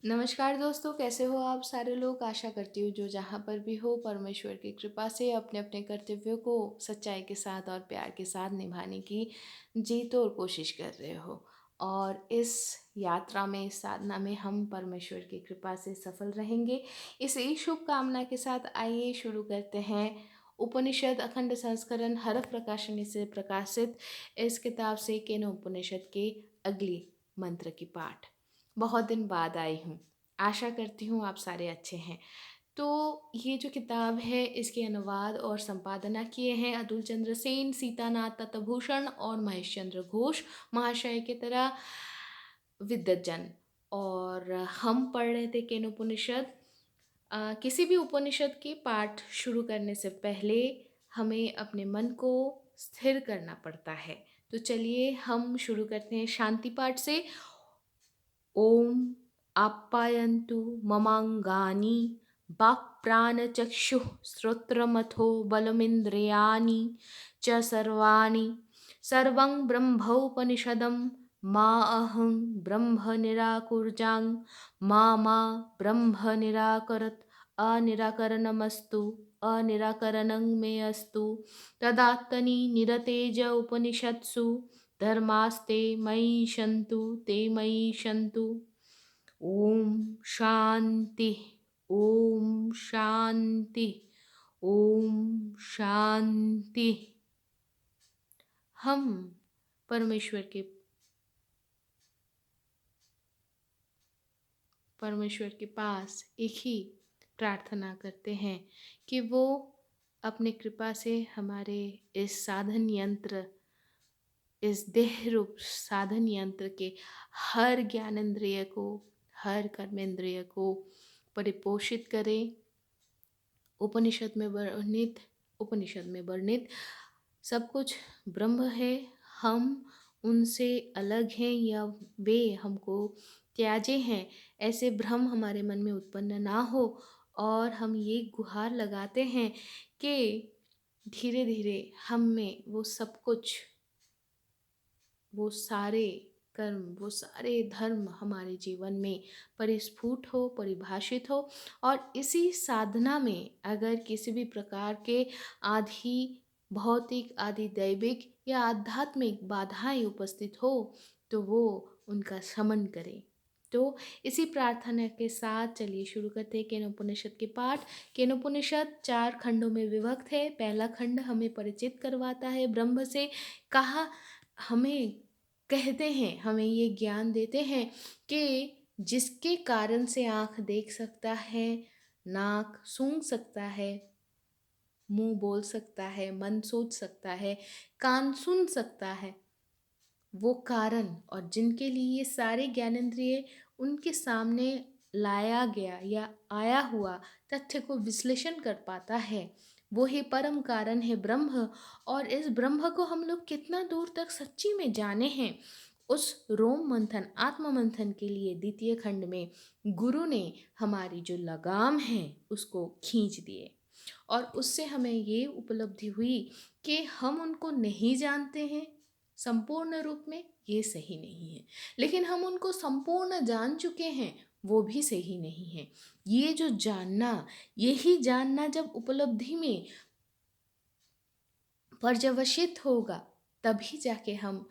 नमस्कार दोस्तों, कैसे हो आप सारे लोग। आशा करती हूँ जो जहाँ पर भी हो परमेश्वर की कृपा से अपने अपने कर्तव्यों को सच्चाई के साथ और प्यार के साथ निभाने की जी तोड़ कोशिश कर रहे हो। और इस यात्रा में, इस साधना में हम परमेश्वर की कृपा से सफल रहेंगे। इसी शुभकामना के साथ आइए शुरू करते हैं उपनिषद अखंड संस्करण हरफ प्रकाशनी से प्रकाशित इस किताब से केन उपनिषद के अगली मंत्र की पाठ। बहुत दिन बाद आई हूँ। आशा करती हूँ आप सारे अच्छे हैं। तो ये जो किताब है इसके अनुवाद और संपादना किए हैं अतुल चंद्र सेन, सीतानाथ तत्भूषण और महेश चंद्र घोष महाशय की तरह विद्वत जन। और हम पढ़ रहे थे केन उपनिषद। किसी भी उपनिषद के पाठ शुरू करने से पहले हमें अपने मन को स्थिर करना पड़ता है। तो चलिए हम शुरू करते हैं शांति पाठ से। ओम आप्यायन्तु ममांगानि वाक्प्राणचक्षुः श्रोत्रमथो बलमिन्द्रियाणि च सर्वाणि सर्वं ब्रह्मोपनिषदं मा अहं ब्रह्म निराकुर्जां मा ब्रह्म निराकरत् अनिराकरणमस्तु अनिराकरणं मे अस्तु तदात्तनि निरतेज उपनिषत्सु धर्मास्ते मयि सन्तु ते मयि सन्तु। ओम शांति। ओम शांति। ओम शांति। हम परमेश्वर के पास एक ही प्रार्थना करते हैं कि वो अपने कृपा से हमारे इस साधन यंत्र, इस देह रूप साधन यंत्र के हर ज्ञानेंद्रिय को, हर कर्मेंद्रिय को परिपोषित करें। उपनिषद में वर्णित सब कुछ ब्रह्म है। हम उनसे अलग हैं या वे हमको त्याजे हैं, ऐसे भ्रम हमारे मन में उत्पन्न ना हो। और हम ये गुहार लगाते हैं कि धीरे धीरे हम में वो सब कुछ, वो सारे कर्म, वो सारे धर्म हमारे जीवन में परिस्फुट हो, परिभाषित हो। और इसी साधना में अगर किसी भी प्रकार के आदि भौतिक, आदि दैविक या आध्यात्मिक बाधाएं उपस्थित हो तो वो उनका शमन करे। तो इसी प्रार्थना के साथ चलिए शुरू करते हैं केनोपनिषद के पाठ। केनोपनिषद 4 खंडों में विभक्त है। पहला खंड हमें परिचित करवाता है ब्रह्म से। कहा हमें कहते हैं, हमें ये ज्ञान देते हैं कि जिसके कारण से आँख देख सकता है, नाक सूंघ सकता है, मुंह बोल सकता है, मन सोच सकता है, कान सुन सकता है, वो कारण और जिनके लिए ये सारे ज्ञानेंद्रिय उनके सामने लाया गया या आया हुआ तथ्य को विश्लेषण कर पाता है, वो ही परम कारण है ब्रह्म। और इस ब्रह्म को हम लोग कितना दूर तक सच्ची में जाने हैं, उस रोम मंथन, आत्म मंथन के लिए द्वितीय खंड में गुरु ने हमारी जो लगाम है उसको खींच दिए। और उससे हमें ये उपलब्धि हुई कि हम उनको नहीं जानते हैं संपूर्ण रूप में, ये सही नहीं है। लेकिन हम उनको संपूर्ण जान चुके हैं, वो भी सही नहीं है। ये जो जानना, यही जानना जब उपलब्धि में पर्यवसित होगा तभी जाके हम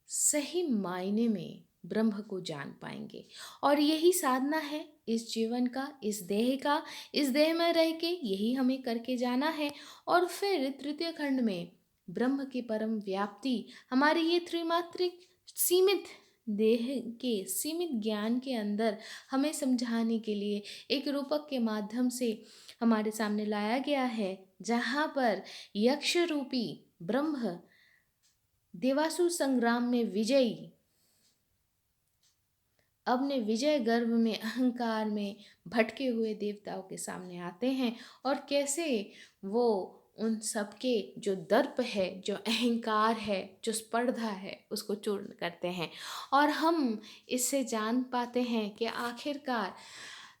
सही मायने में ब्रह्म को जान पाएंगे। और यही साधना है इस जीवन का, इस देह का। इस देह में रह के यही हमें करके जाना है। और फिर तृतीय खंड में ब्रह्म की परम व्याप्ति हमारी ये त्रिमात्रिक सीमित देह के सीमित ज्ञान के अंदर हमें समझाने के लिए एक रूपक के माध्यम से हमारे सामने लाया गया है, जहाँ पर यक्ष रूपी ब्रह्म देवासुर संग्राम में विजयी अपने विजय गर्व में, अहंकार में भटके हुए देवताओं के सामने आते हैं और कैसे वो उन सबके जो दर्प है, जो अहंकार है, जो स्पर्धा है, उसको चूर्ण करते हैं। और हम इससे जान पाते हैं कि आखिरकार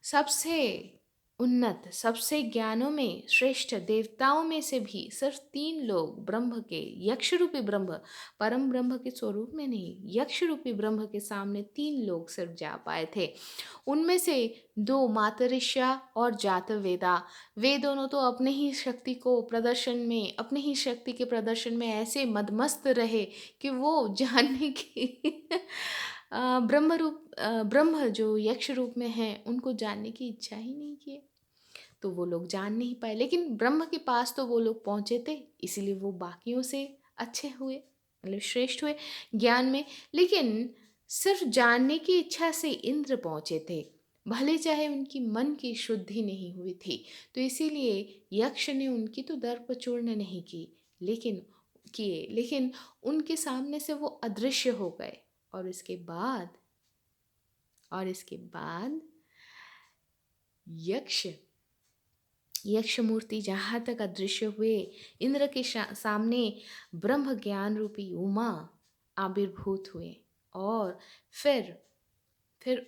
सबसे उन्नत, सबसे ज्ञानों में श्रेष्ठ देवताओं में से भी सिर्फ 3 लोग ब्रह्म के, यक्ष रूपी ब्रह्म, परम ब्रह्म के स्वरूप में नहीं, यक्ष रूपी ब्रह्म के सामने 3 लोग सिर्फ जा पाए थे। उनमें से 2 मातरिष्या और जातवेदा। वे दोनों तो अपने ही शक्ति को प्रदर्शन में, अपने ही शक्ति के प्रदर्शन में ऐसे मदमस्त रहे कि वो जानने की ब्रह्म जो यक्ष रूप में है उनको जानने की इच्छा ही नहीं की। तो वो लोग जान नहीं पाए, लेकिन ब्रह्म के पास तो वो लोग पहुंचे थे, इसीलिए वो बाकियों से अच्छे हुए, मतलब श्रेष्ठ हुए ज्ञान में। लेकिन सिर्फ जानने की इच्छा से इंद्र पहुंचे थे, भले चाहे उनकी मन की शुद्धि नहीं हुई थी। तो इसीलिए यक्ष ने उनकी तो दर्प चूर्ण नहीं की, लेकिन उनके सामने से वो अदृश्य हो गए। और इसके बाद यक्ष मूर्ति जहाँ तक अदृश्य हुए, इंद्र के सामने ब्रह्म ज्ञान रूपी उमा आविर्भूत हुए। और फिर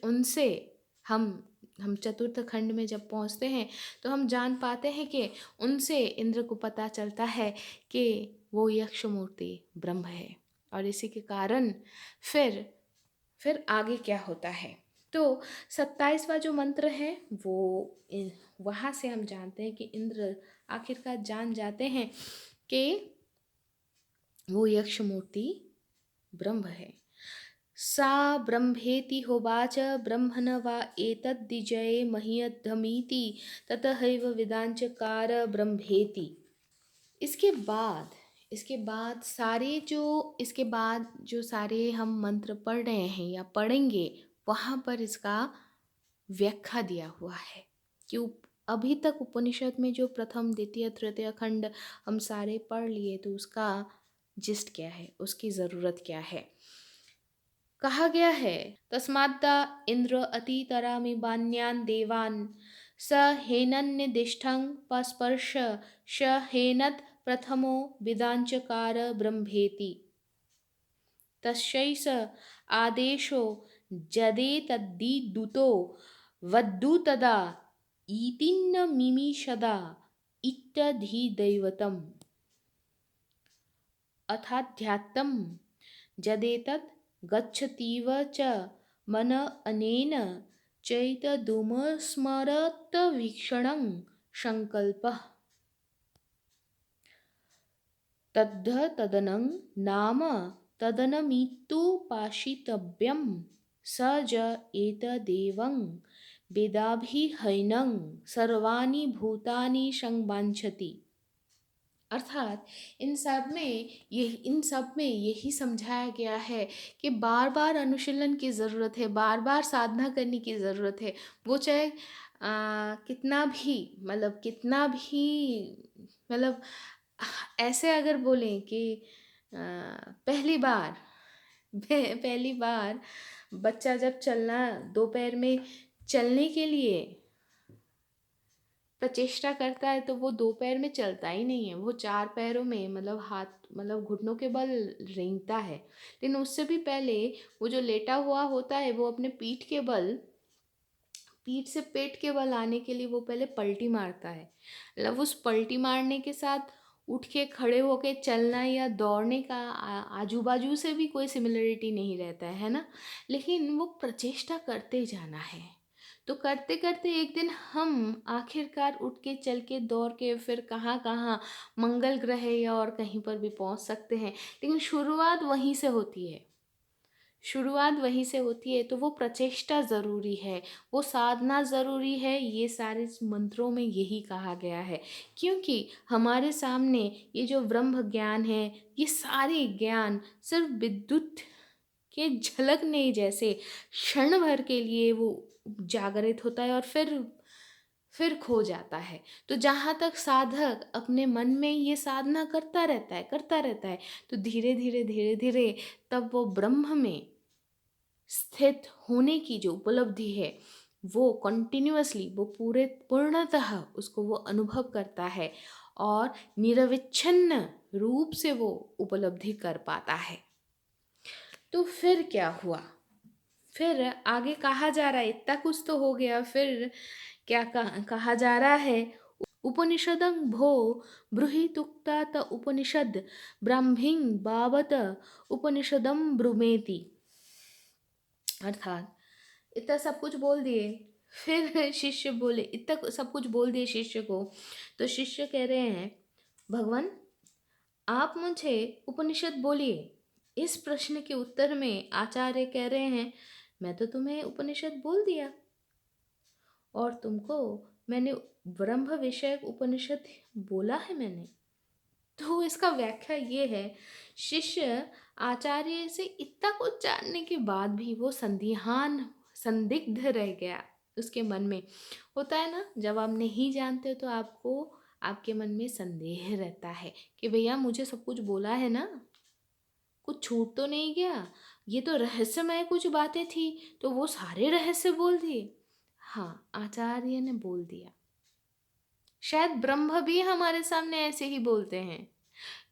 उनसे हम चतुर्थ खंड में जब पहुँचते हैं तो हम जान पाते हैं कि उनसे इंद्र को पता चलता है कि वो यक्ष मूर्ति ब्रह्म है। और इसी के कारण फिर आगे क्या होता है, तो 27वां जो मंत्र है वो वहाँ से हम जानते हैं कि इंद्र आखिरकार जान जाते हैं कि वो यक्ष मूर्ति ब्रह्म है। सा ब्रह्मेति होवाच ब्रह्मण वा एतद्दिजये मह्यधमीति ततहैव विदांचकार ब्रह्मेति। इसके बाद जो सारे हम मंत्र पढ़ रहे हैं या पढ़ेंगे, वहाँ पर इसका व्याख्या दिया हुआ है कि अभी तक उपनिषद में जो प्रथम द्वितीय तृतीय खंड हम सारे पढ़ लिए, तो उसका जिस्ट क्या है, उसकी ज़रूरत क्या है। कहा गया है तस्माद्दा इंद्र अतितरामि बान्यान देवान स हेनन्निदिष्टं पस्पर्श स हेनत प्रथमो विदांचकार ब्रह्मेति तस्यैष आदेशो जदेतद्दिदुतो वद्धु तदा इतिन्न मिमिषदा इत्यधिदैवतम् अथाध्यात्तं जदेतत् गच्छतीव च मन अनेन चैतदुमस्मरतवीक्षणं संकल्पः तदनं नाम तदनमित्युपासितव्यं स ज एतदेवं वेदाभिहैनं सर्वाणि भूतानि संवाञ्छति। अर्थात इन सब में यही समझाया गया है कि बार बार अनुशीलन की ज़रूरत है, बार बार साधना करने की ज़रूरत है। वो चाहे कितना भी ऐसे अगर बोलें कि पहली बार बच्चा जब दो पैर में चलने के लिए प्रचेष्टा करता है, तो वो 2 पैर में चलता ही नहीं है, वो 4 पैरों में घुटनों के बल रेंगता है। लेकिन उससे भी पहले वो जो लेटा हुआ होता है, वो अपने पीठ से पेट के बल आने के लिए वो पहले पलटी मारता है। उस पलटी मारने के साथ उठ के खड़े होके चलना या दौड़ने का आजू बाजू से भी कोई सिमिलरिटी नहीं रहता है ना। लेकिन वो प्रचेष्टा करते जाना है, तो करते करते एक दिन हम आखिरकार उठ के चल के दौड़ के फिर कहाँ कहाँ मंगल ग्रह या और कहीं पर भी पहुँच सकते हैं। लेकिन शुरुआत वहीं से होती है, तो वो प्रचेष्टा ज़रूरी है, वो साधना ज़रूरी है। ये सारे मंत्रों में यही कहा गया है, क्योंकि हमारे सामने ये जो ब्रह्म ज्ञान है, ये सारे ज्ञान सिर्फ विद्युत के झलकने जैसे क्षण भर के लिए वो जागृत होता है और फिर खो जाता है। तो जहाँ तक साधक अपने मन में ये साधना करता रहता है, तो धीरे धीरे तब वो ब्रह्म में स्थित होने की जो उपलब्धि है, वो कंटिन्यूअसली, वो पूर्णतः उसको वो अनुभव करता है और निरविच्छिन्न रूप से वो उपलब्धि कर पाता है। तो फिर क्या हुआ? फिर आगे कहा जा रहा है, इतना कुछ तो हो गया, फिर क्या कहा जा रहा है? उपनिषदं भो ब्रूहीतुक्ता त उपनिषद ब्राह्मीं बावत उपनिषदं ब्रूमेति। अर्थात इतना सब कुछ बोल दिए, फिर शिष्य बोले, इतना सब कुछ बोल दिए शिष्य को, तो शिष्य कह रहे हैं, भगवान आप मुझे उपनिषद बोलिए। इस प्रश्न के उत्तर में आचार्य कह रहे हैं, मैं तो तुम्हें उपनिषद बोल दिया और तुमको मैंने ब्रह्म विषयक उपनिषद बोला है मैंने। तो इसका व्याख्या ये है, शिष्य आचार्य से इतना कुछ जानने के बाद भी वो संदिग्ध रह गया। उसके मन में होता है ना, जब आप नहीं जानते हो तो आपको आपके मन में संदेह रहता है कि भैया मुझे सब कुछ बोला है ना, कुछ छूट तो नहीं गया, ये तो रहस्यमय कुछ बातें थी, तो वो सारे रहस्य बोल दिए। हाँ, आचार्य ने बोल दिया। शायद ब्रह्म भी हमारे सामने ऐसे ही बोलते हैं।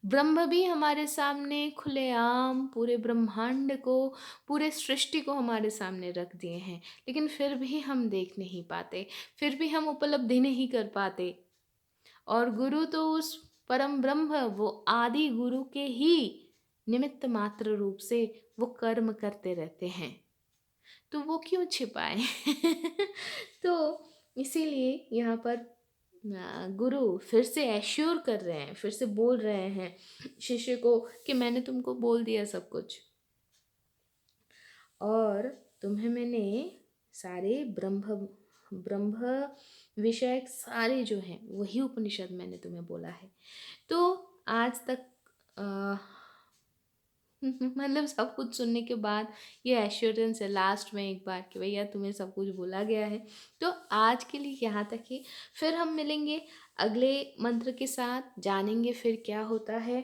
ब्रह्म भी हमारे सामने खुलेआम पूरे ब्रह्मांड को, पूरे सृष्टि को हमारे सामने रख दिए हैं, लेकिन फिर भी हम देख नहीं पाते, फिर भी हम उपलब्धि नहीं कर पाते। और गुरु तो उस परम ब्रह्म, वो आदि गुरु के ही निमित्त मात्र रूप से वो कर्म करते रहते हैं, तो वो क्यों छिपाए? तो इसीलिए यहाँ पर गुरु फिर से एश्योर कर रहे हैं, फिर से बोल रहे हैं शिष्य को कि मैंने तुमको बोल दिया सब कुछ, और तुम्हें मैंने सारे ब्रह्म ब्रह्म विषयक सारे जो हैं वही उपनिषद मैंने तुम्हें बोला है। तो आज तक मतलब सब कुछ सुनने के बाद ये एश्योरेंस है लास्ट में एक बार कि भैया तुम्हें सब कुछ बोला गया है। तो आज के लिए यहाँ तक ही, फिर हम मिलेंगे अगले मंत्र के साथ, जानेंगे फिर क्या होता है।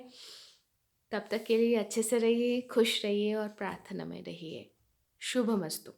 तब तक के लिए अच्छे से रहिए, खुश रहिए और प्रार्थना में रहिए। शुभमस्तु।